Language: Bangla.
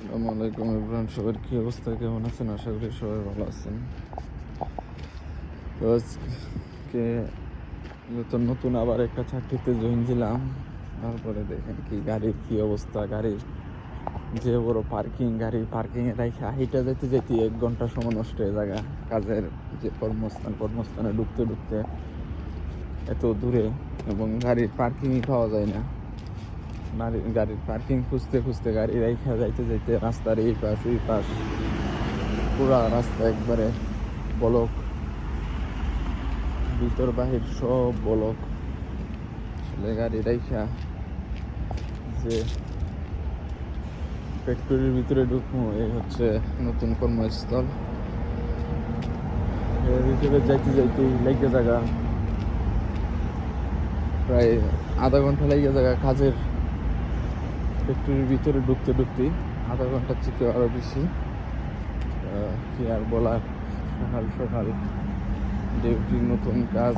আসসালামু আলাইকুম ইব্রাহিম, সবার কী অবস্থা, কেমন আছেন? আশা করি সবাই ভালো আছেন। তো আজকে নতুন আবার একটা চাকরিতে জয়েন দিলাম। তারপরে দেখেন কি গাড়ির কী অবস্থা, গাড়ির যে বড় পার্কিং, গাড়ির পার্কিংয়ে রেখে হাইটা যেতে যেতে 1 ঘন্টা সময় নষ্ট হয়ে যায় কাজের যে কর্মস্থানে ঢুকতে ঢুকতে এত দূরে, এবং গাড়ির পার্কিংই পাওয়া যায় না। গাড়ির পার্কিং খুঁজতে খুঁজতে গাড়ি রেখা যাইতে যাইতে রাস্তার এই পাশ ওই পাশ পুরা রাস্তা একবারে ব্লক, ভিতর বাহির সব ব্লক। আসলে গাড়ি রেখা যে ফ্যাক্টরির ভিতরে ঢুকবো, এই হচ্ছে নতুন কর্মস্থল। এর ভিতরে যাইতে যাইতেই লেগে জায়গা প্রায় আধা ঘন্টা লেগে জায়গা। কাজের ফ্যাক্টরির ভিতরে ঢুকতে ঢুকতেই আধা ঘন্টার থেকে আরও বেশি। কি আর বলার, সকাল সকাল ডিউটি, নতুন কাজ।